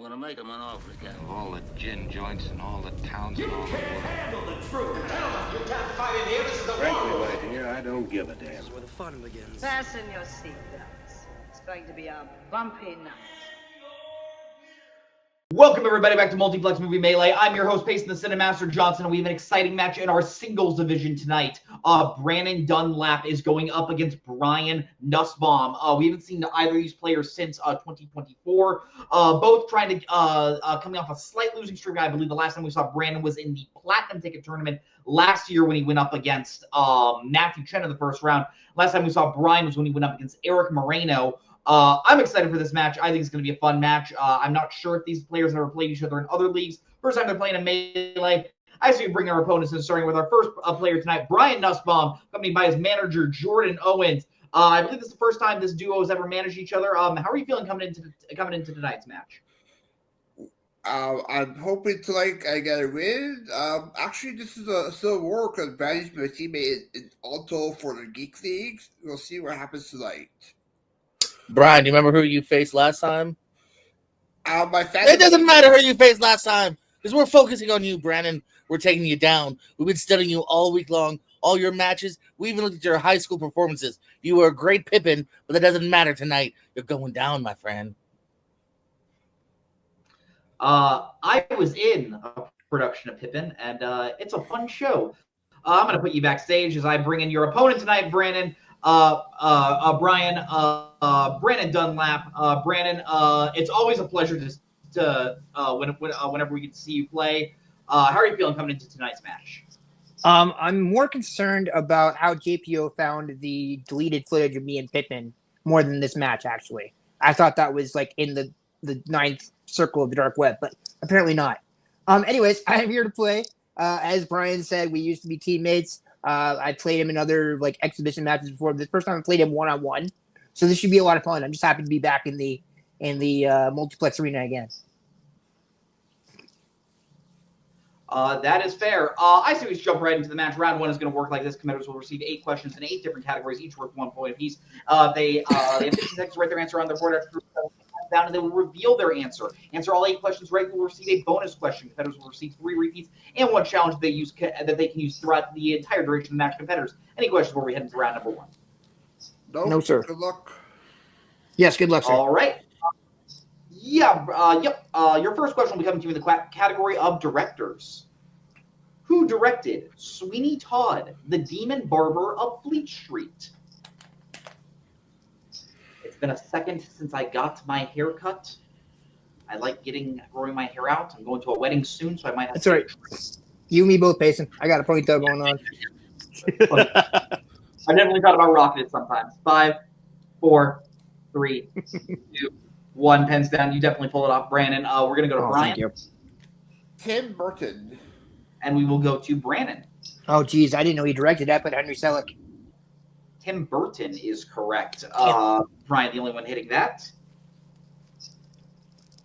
gonna make him an offer again. Of all the gin joints and all the towns and all the world. Handle the truth. Gentlemen, you can't fight in here. This is the Frankly, war. my dear, I don't give a damn. This is where the fun begins. Fasten your seatbelts. It's going to be a bumpy night. Welcome, everybody, back to Multiplex Movie Melee. I'm your host, Payson the Cinemaster Johnson, and we have an exciting match in our singles division tonight. Brannon Dunlap is going up against Brian Nussbaum. We haven't seen either of these players since 2024. Both trying to coming off a slight losing streak. I believe the last time we saw Brannon was in the Platinum Ticket Tournament last year when he went up against Matthew Chen in the first round. Last time we saw Brian was when he went up against Eric Moreno. I'm excited for this match. I think it's going to be a fun match. I'm not sure if these players have ever played each other in other leagues. First time they're playing in Melee. I say we bring our opponents in, starting with our first player tonight, Brian Nussbaum, accompanied by his manager, Jordan Owens. I believe this is the first time this duo has ever managed each other. How are you feeling coming into tonight's match? I'm hoping I get a win. Actually, this is a still war because Brannon's my teammate in Alto for the Geek Leagues. We'll see what happens tonight. Brian, do you remember who you faced last time? It doesn't matter who you faced last time because we're focusing on you, Brannon. We're taking you down. We've been studying you all week long, all your matches. We even looked at your high school performances. You were a great Pippin, but that doesn't matter tonight. You're going down, my friend. I was in a production of Pippin, and it's a fun show. I'm going to put you backstage as I bring in your opponent tonight, Brannon. Brian, Brannon Dunlap. Brannon, it's always a pleasure whenever we get to see you play. How are you feeling coming into tonight's match? I'm more concerned about how JPO found the deleted footage of me and Pippin more than this match, actually. I thought that was like in the ninth circle of the dark web, but apparently not. Anyways, I'm here to play. As Brian said, we used to be teammates. I played him in other exhibition matches before. This first time I played him one-on-one, so this should be a lot of fun. I'm just happy to be back in the multiplex arena again. That is fair. I say we should jump right into the match. Round one is going to work like this. Competitors will receive 8 questions in 8 different categories, each worth 1 point apiece. They have 15 seconds to write their answer on their board after down, and they will reveal their answer. Answer all 8 questions right, will receive a bonus question. Competitors will receive 3 repeats and 1 challenge that they can use throughout the entire duration of the match. Competitors, any questions before we head into round number 1? No, sir. Good luck. Yes, good luck, sir. All right. Your first question will be coming to you in the category of directors. Who directed Sweeney Todd, the Demon Barber of Fleet Street? It's been a second since I got my haircut. I like growing my hair out. I'm going to a wedding soon, so I might have That's all right. You and me both, Payson. I got a ponytail going on. I definitely thought about rocking it sometimes. 5, 4, 3, 2, 1. Pens down. You definitely pull it off, Brannon. We're going to go to Brian. Thank you. Tim Burton. And we will go to Brannon. Oh, geez. I didn't know he directed that, but Henry Selick. Tim Burton is correct. Brian, the only one hitting that.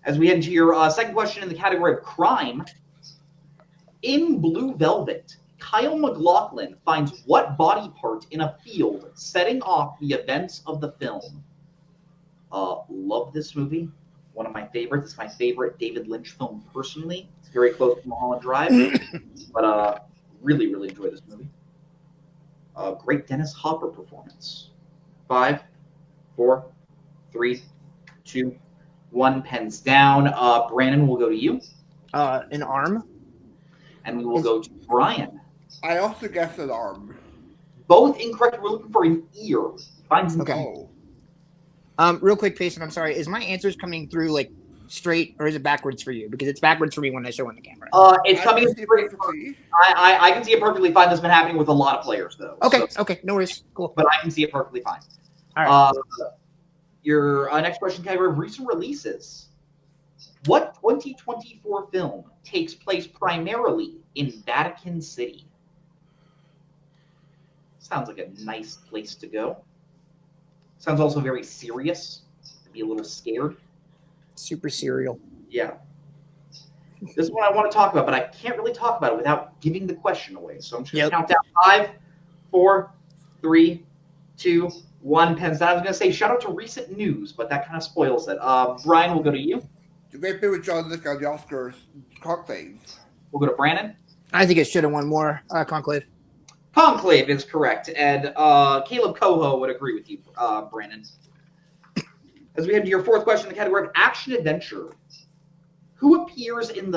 As we head into your second question in the category of crime, in Blue Velvet, Kyle MacLachlan finds what body part in a field, setting off the events of the film? Love this movie. One of my favorites. It's my favorite David Lynch film personally. It's very close to Mulholland Drive, but really, really enjoy this movie. Great Dennis Hopper performance. 5, 4, 3, 2, 1. Pens down. Brannon, will go to you. An arm. And we will go to Brian. I also guessed an arm. Both incorrect. We're looking for an ear. Find some Okay. Real quick, Payson, I'm sorry. Is my answers coming through straight, or is it backwards for you? Because it's backwards for me when I show on the camera. It's coming in straight. I can see it perfectly fine. This has been happening with a lot of players, though. Okay, no worries. Cool. But I can see it perfectly fine. All right. Your next question category of recent releases. What 2024 film takes place primarily in Vatican City? Sounds like a nice place to go. Sounds also very serious. I'd be a little scared. Super serial. Yeah. This is what I want to talk about, but I can't really talk about it without giving the question away. So I'm just going to count down 5, 4, 3, 2, 1. Pens down. I was going to say shout out to recent news, but that kind of spoils it. Brian, will go to you. The great bit with John Lick on the Oscars conclave. We'll go to Brannon. I think it should have won more. Conclave. Conclave is correct, and Caleb Coho would agree with you, Brannon. As we head to your fourth question in the category of action adventure, who appears in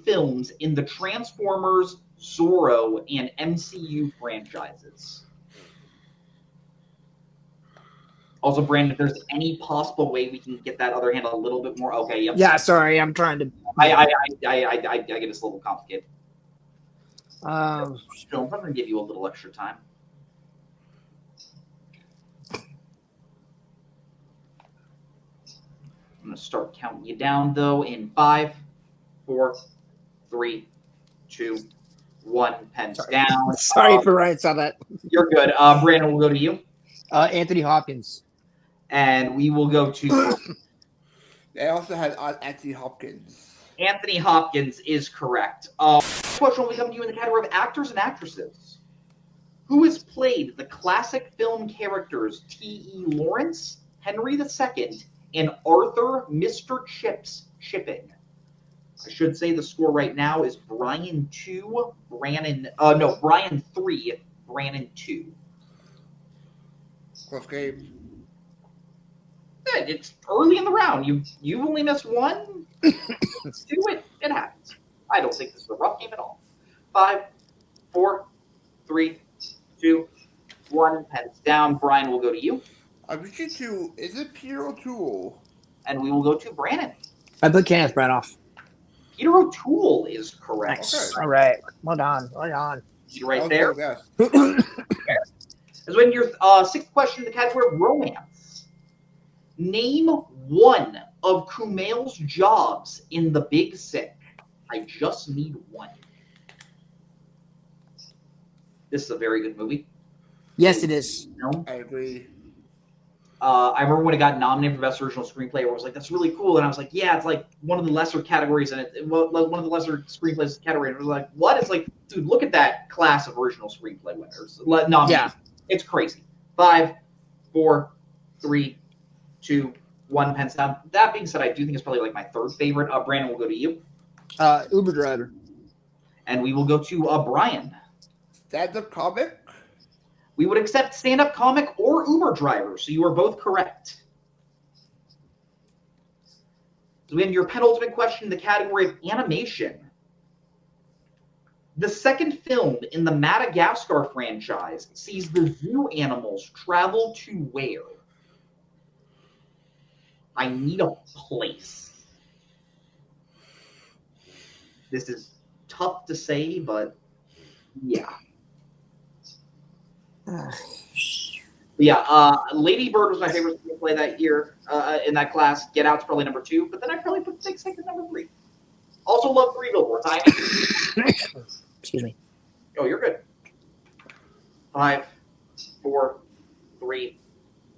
films in the Transformers, Zorro, and MCU franchises? Also, Brandon, if there's any possible way we can get that other hand a little bit more, okay. Yep. Yeah, sorry, I'm trying to. I get this a little complicated. So Um, I'm going to give you a little extra time. I'm going to start counting you down, though, in 5, 4, 3, 2, 1. Pens down. sorry for Ryan saw that. You're good. Brandon, we'll go to you. Anthony Hopkins. And we will go to They also had Anthony Hopkins. Anthony Hopkins is correct. Question will be coming to you in the category of actors and actresses. Who has played the classic film characters T.E. Lawrence, Henry II, and Arthur Mr. Chips Shipping? I should say the score right now is Brian 2, Brannon 3, Brannon 2. Close game. Yeah, it's early in the round. You've only missed one. It happens. I don't think this is a rough game at all. 5, 4, 3, 2, 1. Pens down. Brian will go to you. I'm reaching to, is it Peter O'Toole? And we will go to Brannon. I put Kenneth Branagh. Peter O'Toole is correct. Nice. All right. Well done. Well done. You right Okay, there. yes. As when your sixth question in the category of romance. Name one of Kumail's jobs in The Big Sick. I just need one. This is a very good movie. Yes, it is. No? I agree. I remember when it got nominated for Best Original Screenplay, where I was like, that's really cool. And I was like, yeah, it's like one of the lesser categories in it. One of the lesser screenplays category. And I was like, what? It's like, dude, look at that class of original screenplay winners. Yeah. It's crazy. 5, 4, 3, 2, 1. Pens down. That being said, I do think it's probably like my third favorite. Brandon will go to you. Uber driver. And we will go to Brian. Stand-up comic? We would accept stand-up comic or Uber driver, so you are both correct. So we have your penultimate question in the category of animation. The second film in the Madagascar franchise sees the zoo animals travel to where? I need a place. This is tough to say, but yeah. Yeah, Lady Bird was my favorite screenplay that year in that class. Get Out's probably number 2, but then I probably put Big Sick at number 3. Also love 3 Billboards. Excuse me. Oh, you're good. 5, 4, 3,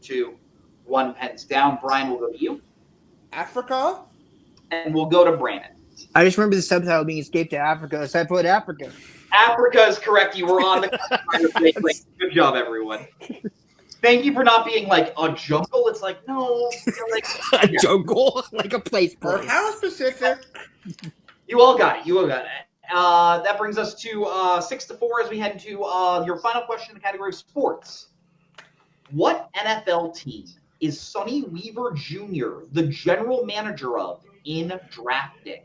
2, 1. Pens down. Brian will go to you. Africa? And we'll go to Brannon. I just remember the subtitle being Escape to Africa, so I put Africa. Africa is correct. You were on the good job, everyone. Thank you for not being like a jungle. It's like, no. Like, A jungle? Like a place. Or how specific? You all got it. You all got it. That brings us to 6-4 as we head into your final question in the category of sports. What NFL team is Sonny Weaver Jr. the general manager of in Draft Day?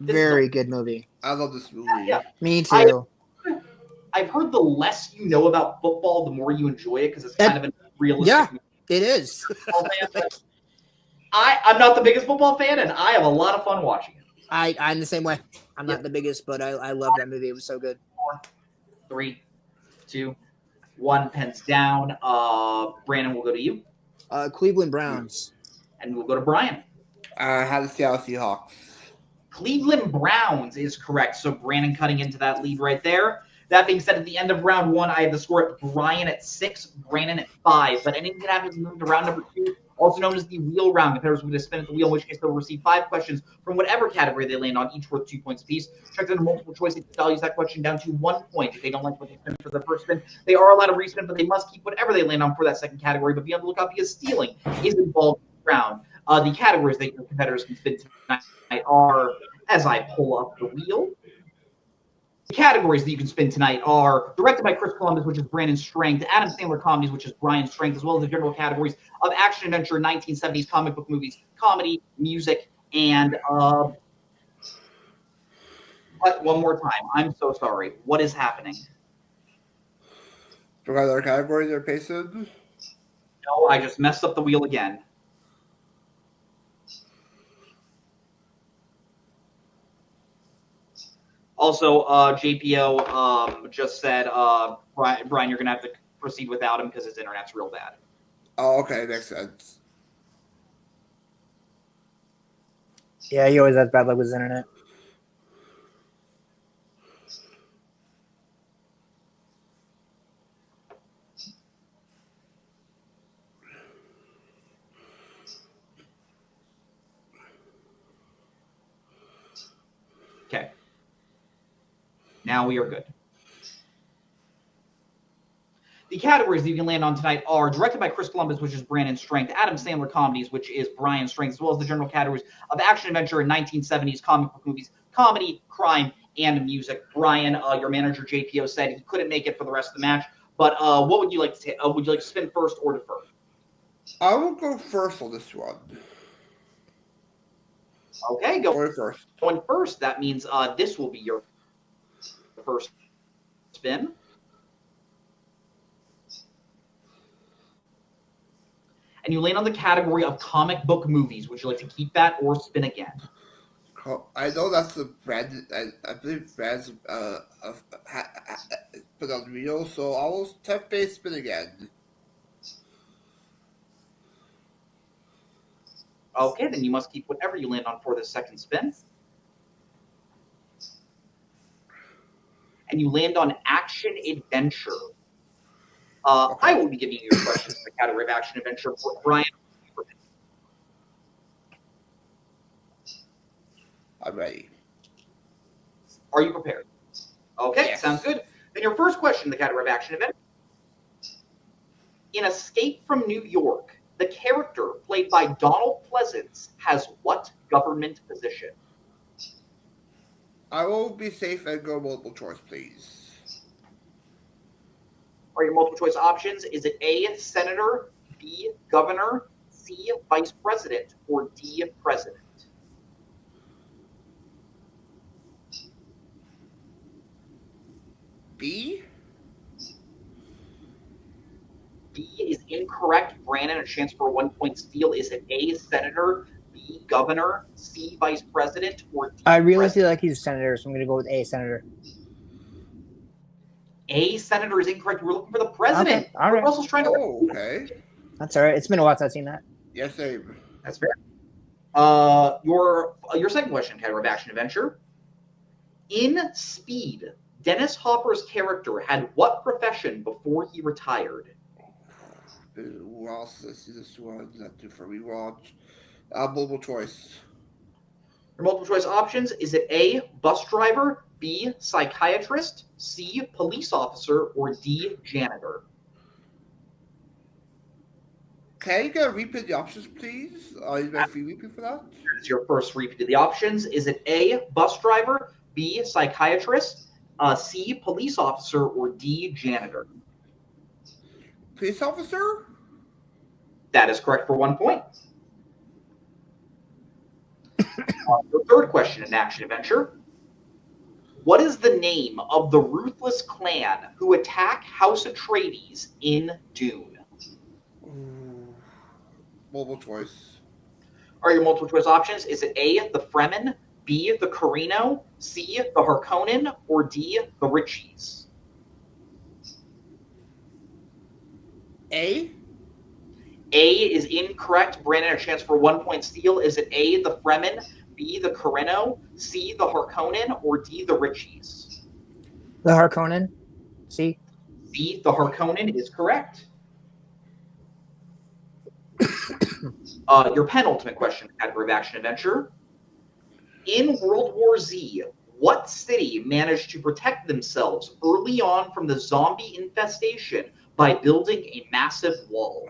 Very good movie. I love this movie. Yeah. Me too. I've heard the less you know about football, the more you enjoy it because it's kind of a realistic. Yeah, it is. football fan. I'm not the biggest football fan, and I have a lot of fun watching it. I'm the same way. I'm not the biggest, but I love that movie. It was so good. 4, 3, 2, 1. Pens down. Brandon will go to you, Cleveland Browns. and we'll go to Brian. I had the Seattle Seahawks. Cleveland Browns is correct. So Brandon cutting into that lead right there. That being said, at the end of round 1, I have the score at Brian at 6, Brandon at 5. But anything that happens to move to round number 2, also known as the wheel round. Competitors will get to spin at the wheel, in which case they'll receive 5 questions from whatever category they land on, each worth 2 points apiece. Check under multiple choice. They values that question down to 1 point. If they don't like what they spin for the first spin, they are allowed to respin, but they must keep whatever they land on for that second category. But be on the lookout because stealing is involved in the round. The categories that your competitors can spin tonight are, as I pull up the wheel, the categories that you can spin tonight are directed by Chris Columbus, which is Brandon's strength, Adam Sandler comedies, which is Brian's strength, as well as the general categories of action, adventure, 1970s comic book movies, comedy, music, and but one more time. I'm so sorry. What is happening? Forgot our categories are pasted. No, I just messed up the wheel again. Also, JPO just said, Brian, you're going to have to proceed without him because his internet's real bad. Oh, okay, makes sense. Yeah, he always has bad luck with his internet. Okay. Now we are good. The categories that you can land on tonight are directed by Chris Columbus, which is Brandon's strength, Adam Sandler comedies, which is Brian's strength, as well as the general categories of action, adventure, and 1970s comic book movies, comedy, crime, and music. Brian, your manager JPO said he couldn't make it for the rest of the match, but what would you like to say? Would you like to spin first or defer? I will go first on this one. Okay, Going first. Going first. That means this will be your first spin. And you land on the category of comic book movies. Would you like to keep that or spin again? I know that's the brand. I believe brands put on the wheel, so I will touch base spin again. Okay, then you must keep whatever you land on for the second spin. And you land on action adventure. Okay. I will be giving you your questions in the category of action adventure for Brian. I'm ready. Are you prepared? Okay, yes. Sounds good. Then your first question in the category of action adventure. In Escape from New York, the character played by Donald Pleasance has what government position? I will be safe and go multiple choice, please. Are your multiple choice options? Is it A, senator, B, governor, C, vice president, or D, president? B? B is incorrect. Brannon, a chance for a 1-point steal. Is it A, senator, B, governor, C, vice president, or D, I really president? feel like he's a senator, so I'm going to go with A, senator. A, senator is incorrect. We're looking for the president. Okay, all right. Russell's trying to. Oh, okay. That's all right. It's been a while since I've seen that. Yes, same. That's fair. Your second question, category of action adventure. In Speed, Dennis Hopper's character had what profession before he retired? Who else? Let's see this one. Not too for rewatch. Multiple choice. Your multiple choice options: is it A, bus driver, B, psychiatrist, C, police officer, or D, janitor? Can you get a repeat the options, please? Is my free repeat for that? Here's your first repeat of the options. Is it A, bus driver, B, psychiatrist, C, police officer, or D, janitor? Police officer? That is correct for 1 point. The third question in action adventure. What is the name of the ruthless clan who attack House Atreides in Dune? Multiple choice. Are your multiple choice options? Is it A, the Fremen, B, the Carino, C, the Harkonnen, or D, the Ritchies? A? A is incorrect. Brandon, a chance for 1 point steal. Is it A, the Fremen, B, the Carino, C, the Harkonnen, or D, the Ritchies? The Harkonnen. C. C, the Harkonnen is correct. Your penultimate question, category of action adventure. In World War Z, what city managed to protect themselves early on from the zombie infestation by building a massive wall?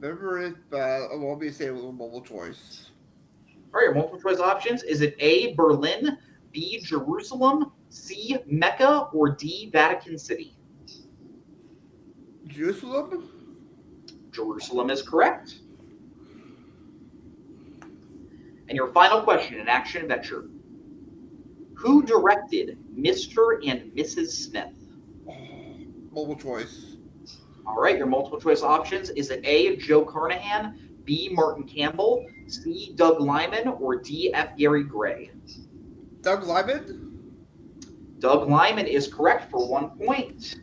remember it, but I won't be saying with a multiple choice. All right, your multiple choice options. Is it A, Berlin, B, Jerusalem, C, Mecca, or D, Vatican City? Jerusalem? Jerusalem is correct. And your final question in Action Adventure. Who directed Mr. and Mrs. Smith? Multiple choice. All right, your multiple choice options. Is it A, Joe Carnahan, B, Martin Campbell, C, Doug Lyman, or D, F, Gary Gray? Doug Lyman? Doug Lyman is correct for 1 point.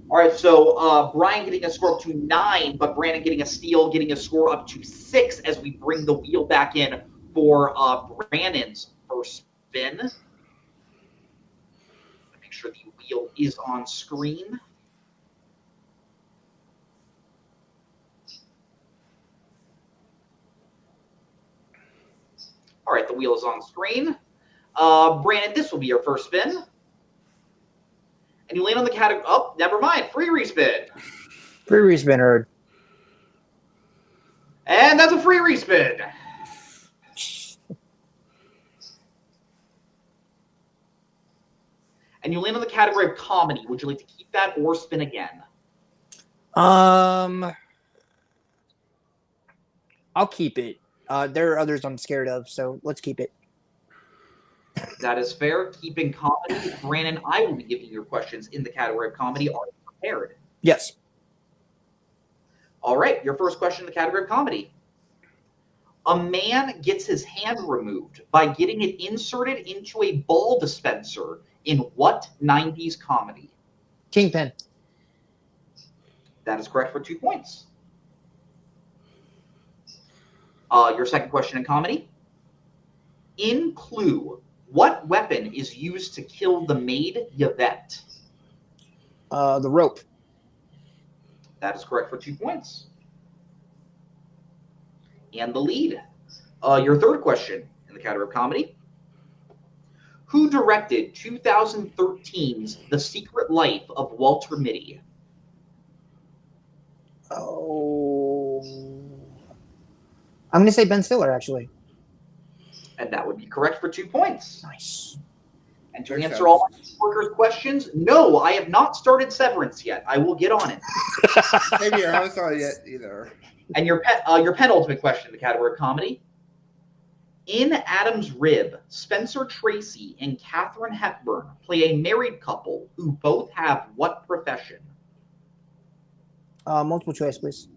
All right, so Brian getting a score up to 9, but Brandon getting a steal, getting a score up to 6 as we bring the wheel back in for Brandon's first spin. Make sure the wheel is on screen. All right, the wheel is on screen. Brandon, this will be your first spin. And you land on the category. Oh, never mind. Free respin. Free respin heard. And that's a free respin. And you land on the category of comedy. Would you like to keep that or spin again? I'll keep it. There are others I'm scared of, so let's keep it. That is fair. Keeping comedy. Brandon, I will be giving you your questions in the category of comedy. Are you prepared? Yes. All right. Your first question in the category of comedy. A man gets his hand removed by getting it inserted into a ball dispenser in what 90s comedy? Kingpin. That is correct for 2 points. Your second question in comedy. In Clue, what weapon is used to kill the maid Yvette? The rope. That is correct for 2 points. And the lead. Your third question in the category of comedy. Who directed 2013's The Secret Life of Walter Mitty? Oh. I'm going to say Ben Stiller, actually. And that would be correct for 2 points. Nice. And to answer all my workers' questions, no, I have not started Severance yet. I will get on it. Maybe I haven't started yet either. And your penultimate question in the category of comedy. In Adam's Rib, Spencer Tracy and Katharine Hepburn play a married couple who both have what profession? Multiple choice, please.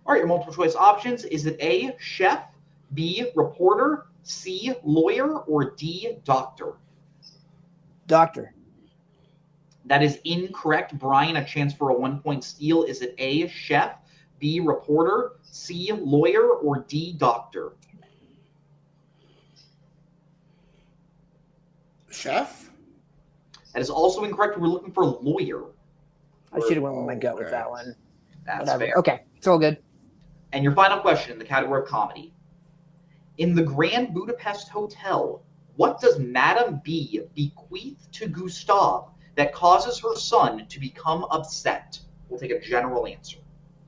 All right, your multiple choice options. Is it A, chef, B, reporter, C, lawyer, or D, doctor? Doctor. That is incorrect. Brian, a chance for a 1 point steal. Is it A, chef, B, reporter, C, lawyer, or D, doctor? Chef? That is also incorrect. We're looking for lawyer. I should have went with my gut with that one. That's Whatever. fair. Okay, it's all good. And your final question in the category of comedy. In the Grand Budapest Hotel, what does Madame B bequeath to Gustave that causes her son to become upset? We'll take a general answer.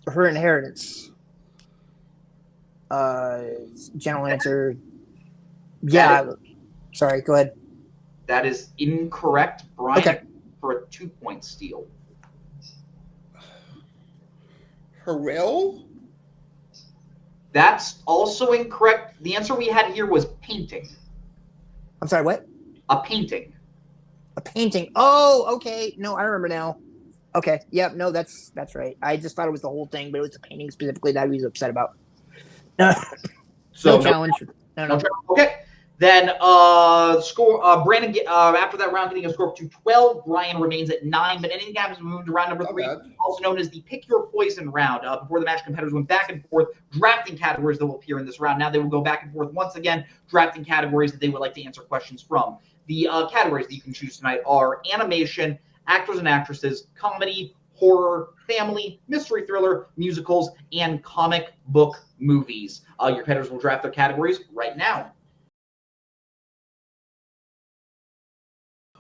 Her inheritance. General answer. Yeah. Sorry, go ahead. That is incorrect. Brian, Okay. for a 2 point steal. Her will? That's also incorrect. The answer we had here was painting. I'm sorry, what? A painting. A painting. Oh, okay. No, I remember now. Okay. Yep. No, that's right. I just thought it was the whole thing, but it was the painting specifically that he was upset about. So no challenge. No. Okay. Then score Brandon after that round getting a score up to 12. Brian remains at 9, but anything happens to move to round number 3, also known as the Pick Your Poison round. Before the match, competitors went back and forth drafting categories that will appear in this round. Now they will go back and forth once again, drafting categories that they would like to answer questions from. The categories that you can choose tonight are animation, actors and actresses, comedy, horror, family, mystery thriller, musicals, and comic book movies. Your competitors will draft their categories right now.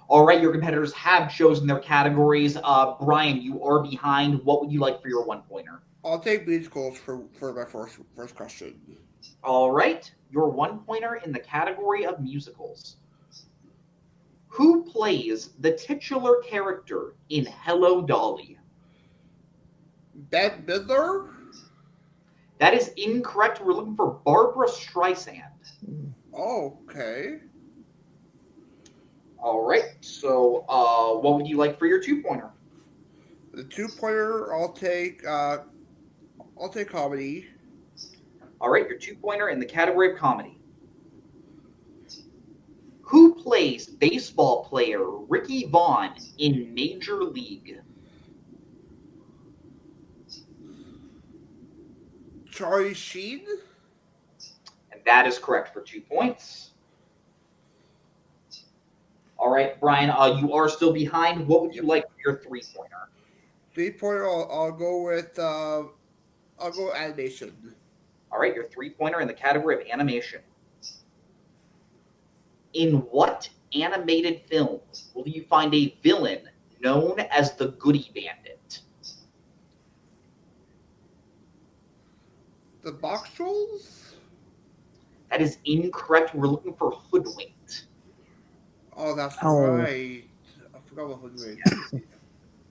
All right, your competitors have chosen their categories. Brian, you are behind. What would you like for your 1-pointer? I'll take musicals for my first question. All right, your 1-pointer in the category of musicals. Who plays the titular character in Hello, Dolly? Bette Midler? That is incorrect. We're looking for Barbara Streisand. Oh, okay. All right, so what would you like for your 2-pointer? The 2-pointer, I'll take comedy. All right, your 2-pointer in the category of comedy. Who plays baseball player Ricky Vaughn in Major League? Charlie Sheen? And that is correct for 2 points. All right, Brian, you are still behind. What would you like for your 3-pointer? 3-pointer, I'll go with animation. All right, your 3-pointer in the category of animation. In what animated film will you find a villain known as the Goody Bandit? The Box Trolls? That is incorrect. We're looking for Hoodwinked. Oh, that's right. I forgot what Hoodwinked.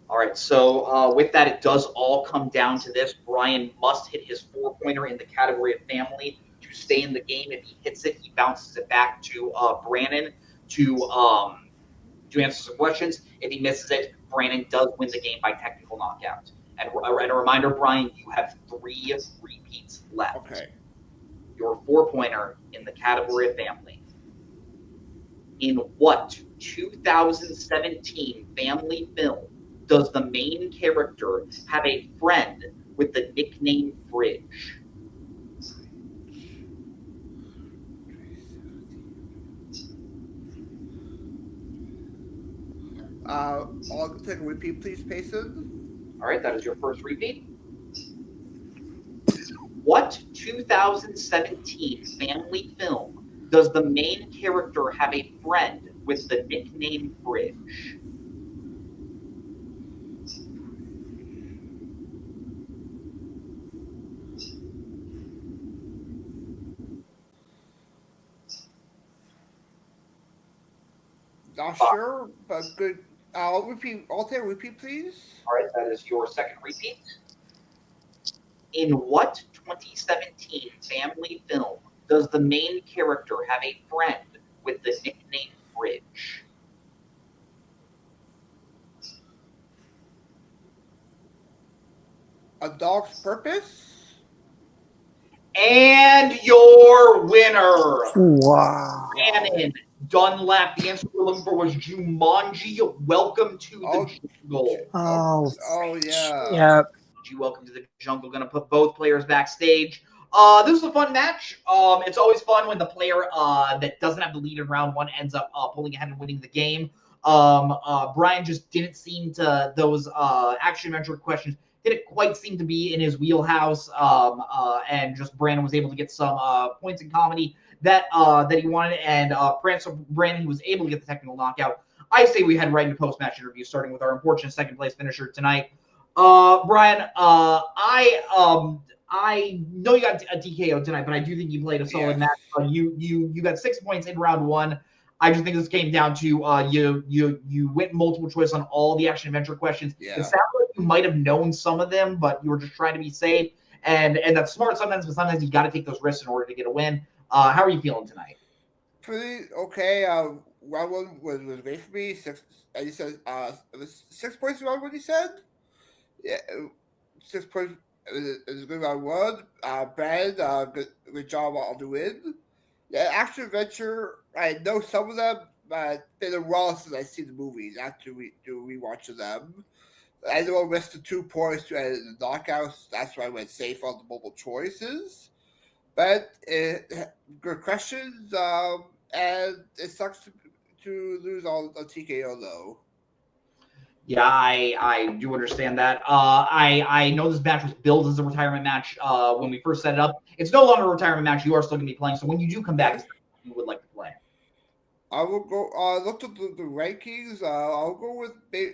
All right, so with that, it does all come down to this. Brian must hit his 4-pointer in the category of family to stay in the game. If he hits it, he bounces it back to Brannon to answer some questions. If he misses it, Brannon does win the game by technical knockout. And a reminder, Brian, you have 3 repeats left. Okay. Your 4-pointer in the category of family. In what 2017 family film does the main character have a friend with the nickname Fridge? I'll take a repeat, please, Payson. All right, that is your first repeat. What 2017 family film does the main character have a friend with the nickname Fridge? Not sure, but good. I'll repeat. I'll take a repeat, please. All right, that is your second repeat. In what 2017 family film does the main character have a friend with the nickname Fridge? A Dog's Purpose? And your winner, Wow. Brannon Dunlap. The answer we're looking for was Jumanji. Welcome to the jungle. Oh yeah. Yep. Welcome to the jungle. Going to put both players backstage. This was a fun match. It's always fun when the player that doesn't have the lead in round 1 ends up pulling ahead and winning the game. Brian just didn't seem to, those action-adventure questions didn't quite seem to be in his wheelhouse, and just Brandon was able to get some points in comedy that he wanted, and Brandon was able to get the technical knockout. I say we head right into post-match interview, starting with our unfortunate second-place finisher tonight. Brian, I know you got a DKO tonight, but I do think you played a solid match. You got 6 points in round 1. I just think this came down to you went multiple choice on all the action adventure questions. Yeah. It sounded like you might have known some of them, but you were just trying to be safe. And that's smart sometimes, but sometimes you got to take those risks in order to get a win. How are you feeling tonight? Pretty okay. Round 1 was great for me. As you said, it was 6 points round 1. You said, yeah, 6 points. It was a good round 1. Brad, good job on the win. Yeah, action adventure. I know some of them, but it's been a while since I've seen the movies. After rewatching them, I don't want to risk the 2 points to the knockouts. That's why I went safe on the multiple choices. But good questions. And it sucks to lose on TKO though. Yeah, I do understand that. I know this match was billed as a retirement match when we first set it up. It's no longer a retirement match. You are still going to be playing. So when you do come back, you would like to play. I will go. Look at the rankings. I'll go with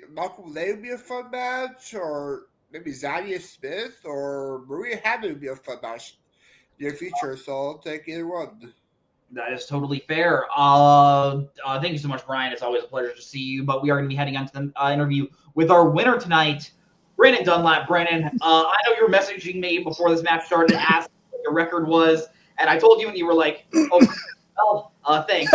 Malcolm Lay would be a fun match, or maybe Zadie Smith or Maria Hammond would be a fun match near future. So I'll take either one. That is totally fair. Thank you so much, Brian. It's always a pleasure to see you. But we are going to be heading on to the interview with our winner tonight, Brannon Dunlap. Brannon, I know you were messaging me before this match started to ask what your record was, and I told you, and you were like, "Oh, thanks."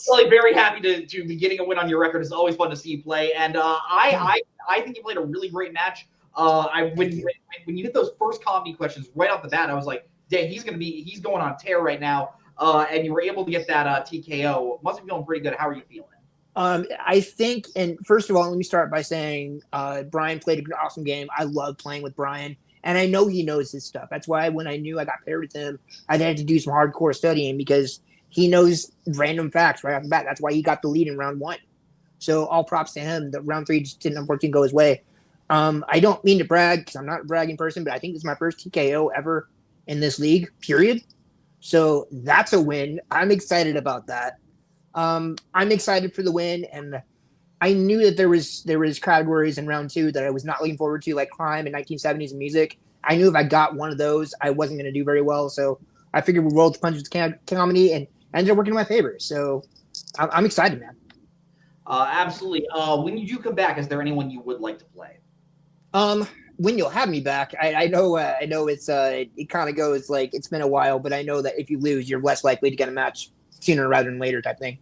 Really very happy to be getting a win on your record. It's always fun to see you play, and I think you played a really great match. When you hit those first comedy questions right off the bat, I was like, dang, he's going on tear right now. And you were able to get that TKO. Must be feeling pretty good. How are you feeling? I think, and first of all, let me start by saying Brian played an awesome game. I love playing with Brian, and I know he knows his stuff. That's why when I knew I got paired with him, I had to do some hardcore studying because he knows random facts right off the bat. That's why he got the lead in round 1. So all props to him. The round 3 just didn't unfortunately go his way. I don't mean to brag because I'm not a bragging person, but I think this is my first TKO ever in this league, period. So that's a win. I'm excited about that. I'm excited for the win, and I knew that there was categories in round 2 that I was not looking forward to, like crime and 1970s and music. I knew if I got one of those, I wasn't going to do very well. So I figured we'd roll the punches with comedy, and ended up working in my favor. So I'm excited, man. Absolutely. When you do come back, is there anyone you would like to play? When you'll have me back, I know it's it kind of goes like it's been a while, but I know that if you lose, you're less likely to get a match sooner rather than later type thing.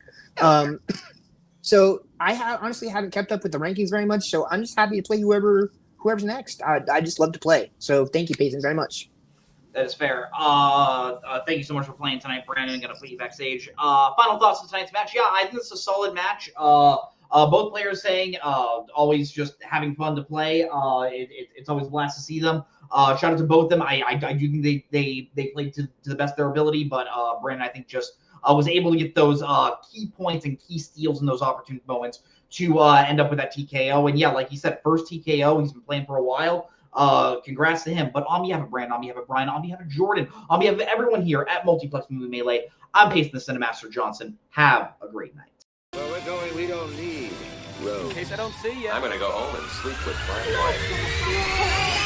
So I honestly haven't kept up with the rankings very much, so I'm just happy to play whoever's next. I just love to play. So thank you, Payson, very much. That is fair. Thank you so much for playing tonight, Brandon. I'm going to put you backstage. Final thoughts on tonight's match? Yeah, I think it's a solid match. Both players saying always just having fun to play. It's always a blast to see them. Shout out to both of them. I do think they played to the best of their ability, but Brandon, I think, just was able to get those key points and key steals in those opportune moments to end up with that TKO. And yeah, like he said, first TKO. He's been playing for a while. Congrats to him. But on behalf of Brandon, on behalf of Brian, on behalf of Jordan, on behalf of everyone here at Multiplex Movie Melee, I'm Payson the Cinemaster Johnson. Have a great night. Where we're going, we don't need roads. In case I don't see you. I'm gonna go home and sleep with my wife.